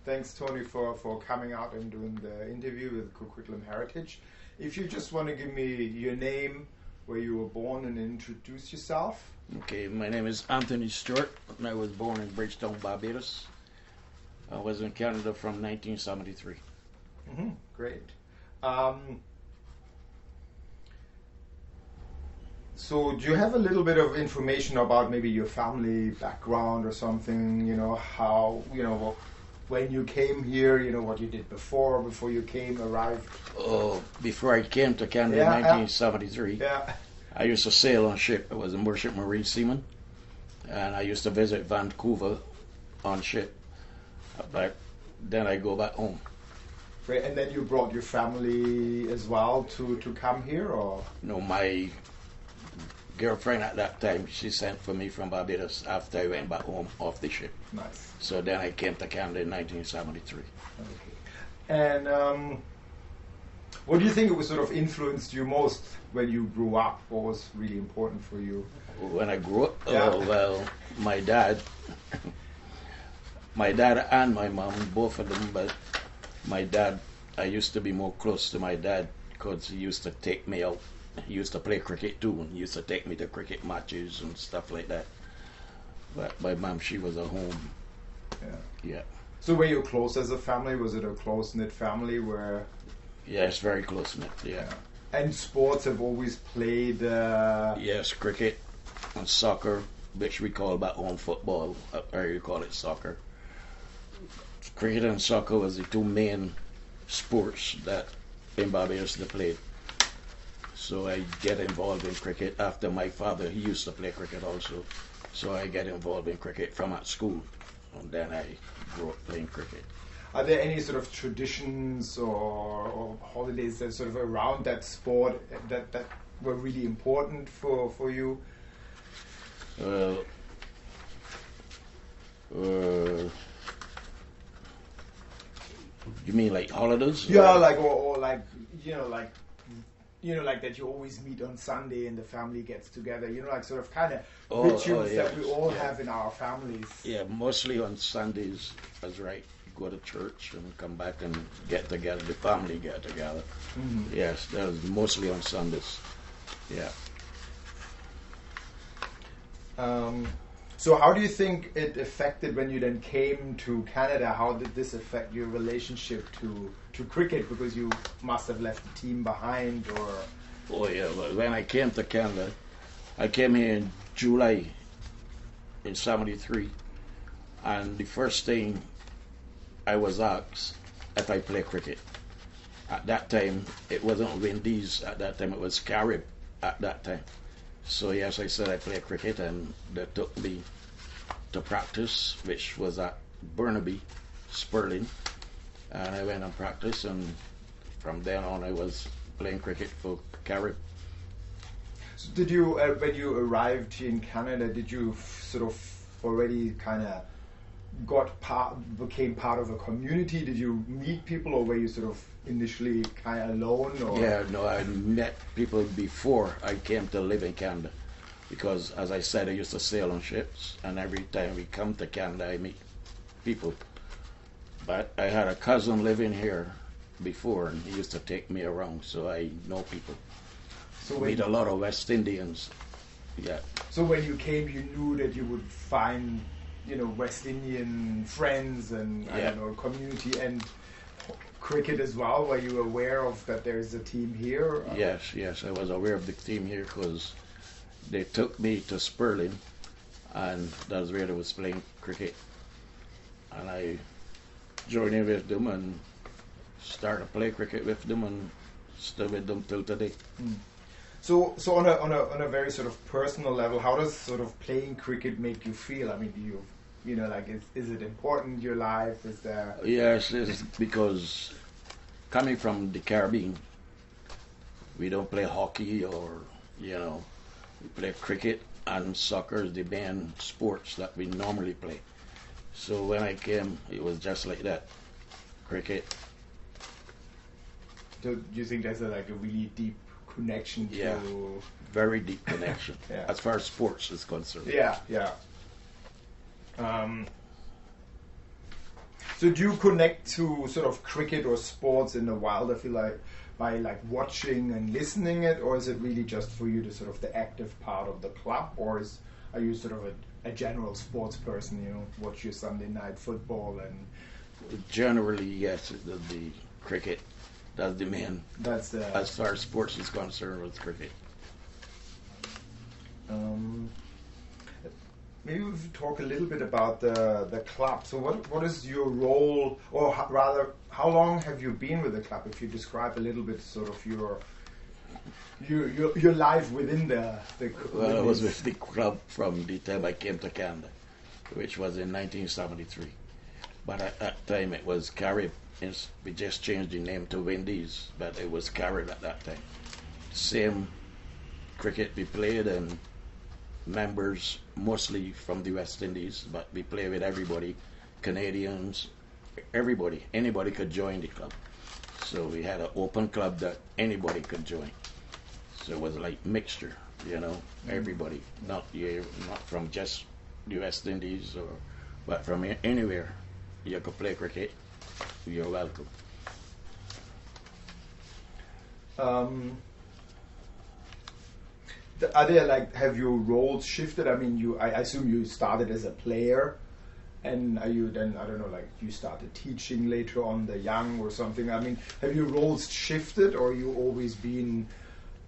Thanks, Tony, for coming out and doing the interview with Curriculum Heritage. If you just want to give me your name, where you were born, and introduce yourself. Okay, my name is Anthony Stuart, and I was born in Bridgetown, Barbados. I was in Canada from 1973. Great. So do you have a little bit of information about maybe your family background or something, how, when you came here, what you did before you arrived? Oh, before I came to Canada in 1973, I used to sail on ship. I was a merchant marine seaman, and I used to visit Vancouver on ship, but then I go back home. Right, and then you brought your family as well to come here, or? No, my girlfriend at that time, she sent for me from Barbados after I went back home off the ship. Nice. So then I came to Canada in 1973. Okay. And what do you think it was sort of influenced you most when you grew up? What was really important for you? When I grew up, well, my dad and my mom, both of them, but my dad, I used to be more close to my dad because he used to take me out. He used to play cricket too, and he used to take me to cricket matches and stuff like that. But my mom, she was at home. Yeah. So were you close as a family? Was it a close-knit family where? Yes, very close-knit, yeah. And sports have always played? Yes, cricket and soccer, which we call back home football, or you call it soccer. Cricket and soccer was the two main sports that in Barbados they played. So I get involved in cricket after my father, he used to play cricket also. So I get involved in cricket from at school, and then I grew up playing cricket. Are there any sort of traditions or holidays that sort of around that sport that were really important for you? You mean like holidays? Yeah, like or like like that you always meet on Sunday and the family gets together. Like sort of kind of rituals that we all have in our families. Yeah, mostly on Sundays. That's right. Go to church and come back and get together. The family get together. Yes, that was mostly on Sundays. Yeah. So how do you think it affected when you then came to Canada? How did this affect your relationship to cricket? Because you must have left the team behind, or... Oh yeah, well, when I came to Canada, I came here in July in 73, and the first thing I was asked if I play cricket. At that time, it wasn't Windies. At that time, it was Maccary at that time. So yes, I said I play cricket, and they took me to practice, which was at Burnaby, Stirling, and I went and practiced, and from then on I was playing cricket for Maccary. So did you, when you arrived here in Canada, did you sort of already kind of became part of a community? Did you meet people, or were you sort of initially kind of alone? Or? Yeah, no, I met people before I came to live in Canada, because as I said, I used to sail on ships, and every time we come to Canada I meet people. But I had a cousin living here before, and he used to take me around, so I know people. So meet a lot of West Indians. Yeah. So when you came, you knew that you would find West Indian friends and I don't know, community and cricket as well. Were you aware of that there is a team here? Yes, I was aware of the team here because they took me to Stirling, and that's where they was playing cricket, and I joined in with them and started to play cricket with them and still with them till today. So on a very sort of personal level, how does sort of playing cricket make you feel? I mean, do you like, is it important in your life? Is there? Yes, it's because coming from the Caribbean, we don't play hockey or we play cricket, and soccer is the main sports that we normally play. So when I came, it was just like that, cricket. Do you think there's a really deep connection to? Yeah, very deep connection. As far as sports is concerned. Yeah. So do you connect to sort of cricket or sports in the wild, I feel like, by like watching and listening it, or is it really just for you to sort of the active part of the club, or are you sort of a general sports person, you know, watch your Sunday night football and... Generally, yes, the cricket, that's the main, That's the... as far as sports is concerned, with cricket. Maybe we could talk a little bit about the club. So what is your role, or rather, how long have you been with the club? If you describe a little bit sort of your life within the Well, I was with the club from the time I came to Canada, which was in 1973. But at that time it was Maccary. We just changed the name to Windies, but it was Maccary at that time. Same cricket we played, and members mostly from the West Indies, but we play with everybody, Canadians, everybody. Anybody could join the club. So we had an open club that anybody could join. So it was like mixture, you know, everybody, not from just the West Indies, but from anywhere you could play cricket. You're welcome. Are there like, have your roles shifted? I mean, I assume you started as a player, and are you then, I don't know, like you started teaching later on the young or something? I mean, have your roles shifted, or you always been,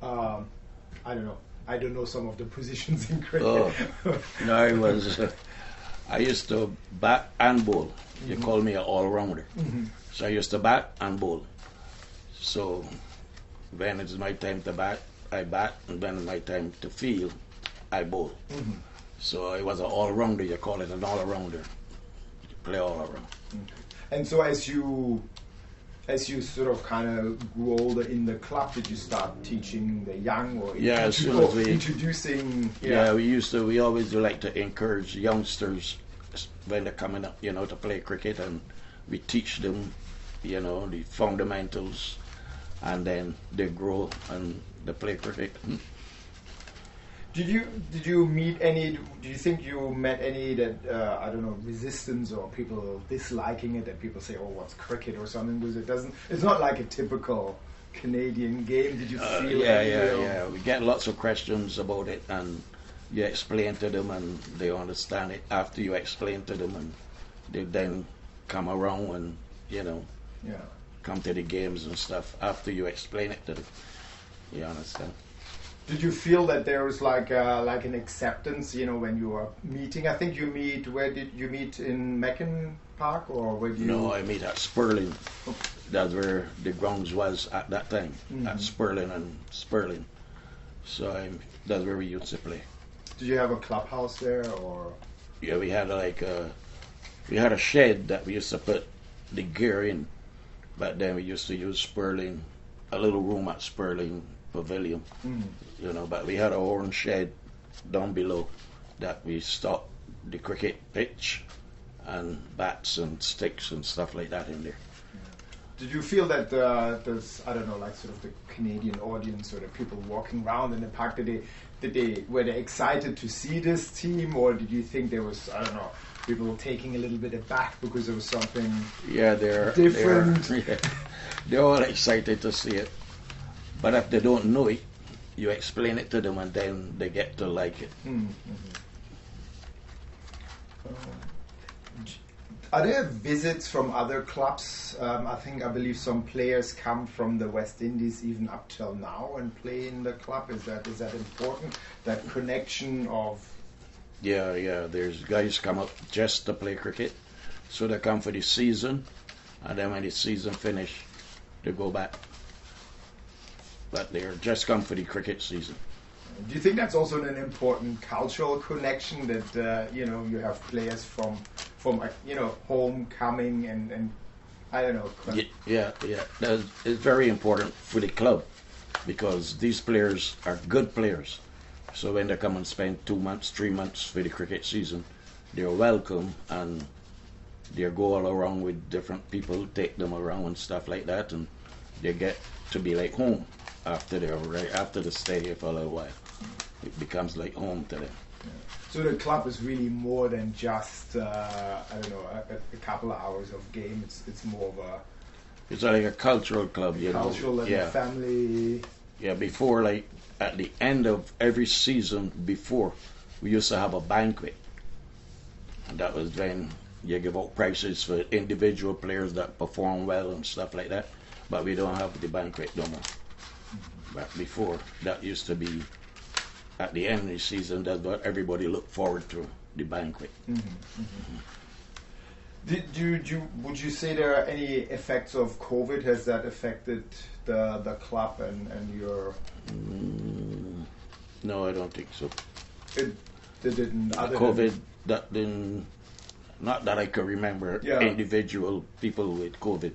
I don't know some of the positions in cricket. Oh, no, I used to bat and bowl. You call me an all-rounder. So I used to bat and bowl. So when it's my time to bat, I bat, and when it's my time to field, I bowl. So I was an all-rounder. You call it an all-rounder. You play all around. And so as you sort of kind of grew older in the club, did you start teaching the young, or as soon as we introducing? We always do like to encourage youngsters when they're coming up, you know, to play cricket, and we teach them, you know, the fundamentals, and then they grow and they play cricket. Did you meet any? Do you think you met any that I don't know, resistance or people disliking it? That people say, "Oh, what's cricket?" or something? Because it's not like a typical Canadian game. Did you feel? Yeah. We get lots of questions about it, and you explain to them, and they understand it. After you explain to them, and they then come around and come to the games and stuff. After you explain it to them, you understand. Did you feel that there was like an acceptance, you know, when you were meeting? I think you meet. Where did you meet, in Maccary Park, or where did you? No, I meet at Stirling. That's where the grounds was at that time, at Stirling and Stirling. So that's where we used to play. Did you have a clubhouse there, or? Yeah, we had a shed that we used to put the gear in, but then we used to use Stirling, a little room at Stirling Pavilion, you know. But we had our own shed down below that we stocked the cricket pitch and bats and sticks and stuff like that in there. Did you feel that there's, I don't know, like sort of the Canadian audience or the people walking around in the park, were they excited to see this team, or did you think there was, I don't know, people taking a little bit aback because there was something different? They're all excited to see it. But if they don't know it, you explain it to them, and then they get to like it. Are there visits from other clubs? I believe some players come from the West Indies even up till now and play in the club. Is that important? That connection of... Yeah. There's guys come up just to play cricket. So they come for the season, and then when the season finish, they go back. But they're just come for the cricket season. Do you think that's also an important cultural connection, that you have players from home coming and I don't know? Yeah. It's very important for the club, because these players are good players. So when they come and spend 2 months, 3 months for the cricket season, they're welcome, and they go all around with different people, take them around and stuff like that, and they get to be like home after they stay here for a little while. It becomes like home to them. So the club is really more than just I don't know, a couple of hours of game. It's more of a It's like a cultural club, you know. cultural and Yeah. family. Yeah, before, like, at the end of every season before, we used to have a banquet. And that was when you give out prizes for individual players that perform well and stuff like that. But we don't have the banquet no more. But before, that used to be at the end of the season. That's what everybody looked forward to, the banquet. Would you say there are any effects of COVID? Has that affected the club and your? No, I don't think so. It didn't. Other COVID, that didn't. Not that I can remember Yeah. individual people with COVID.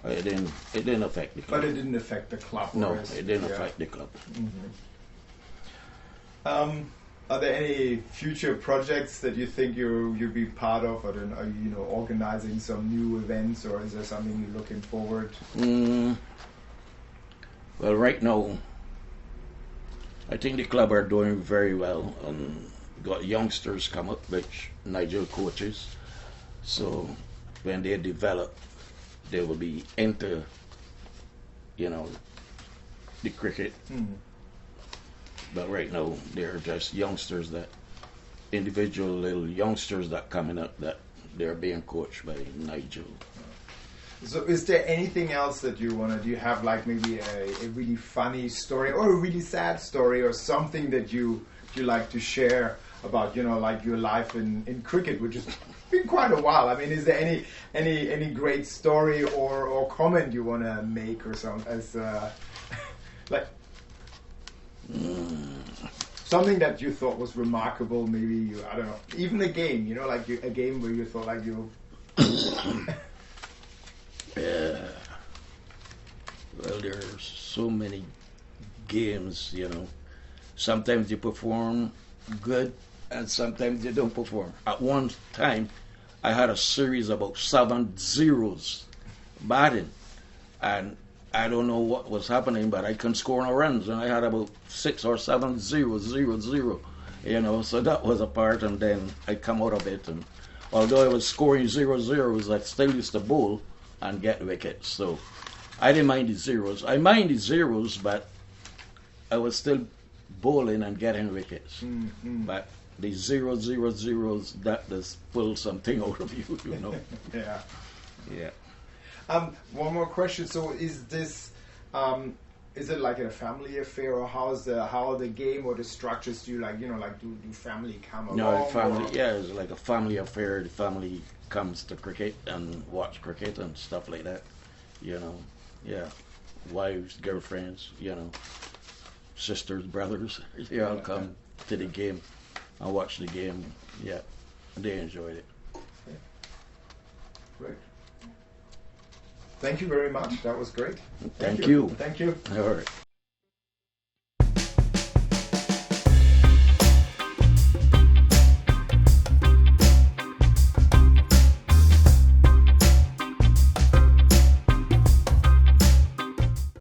It didn't affect the club. But it didn't affect the club. No, whereas- it didn't yeah. affect the club. Are there any future projects that you think you'll be part of? I don't know, are you organizing some new events, or is there something you're looking forward? Well, right now, I think the club are doing very well, and got youngsters come up, which Nigel coaches. So when they develop, they will be into, the cricket. But right now, they're just youngsters individual little youngsters that coming up that they're being coached by Nigel. So is there anything else that you want to, do you have like maybe a really funny story or a really sad story or something that you like to share about, like your life in cricket, which has been quite a while. I mean, is there any great story or comment you want to make or something as like something that you thought was remarkable, maybe I don't know, even a game, like a game where you thought like you. Well, there's so many games, Sometimes you perform good and sometimes you don't perform. At one time, I had a series of about 7 zeros batting, and I don't know what was happening, but I couldn't score no runs, and I had about 6 or 7 zeros, 0, 0, so that was a part, and then I come out of it, and although I was scoring 0 zeros, I still used to bowl and get wickets, so I didn't mind the zeros. I mind the zeros, but I was still bowling and getting wickets. But the 0, 0, zeros, that does pull something out of you, Yeah. Yeah. One more question. So is this, is it like a family affair, or how are the game or the structures? Do you do family come along? No, family. or? Yeah, it's like a family affair. The family comes to cricket and watch cricket and stuff like that. Yeah, wives, girlfriends. Sisters, brothers. They all come to the game and watch the game. Yeah, they enjoyed it. Okay. Great. Thank you very much. That was great. Thank you. Thank you. All right.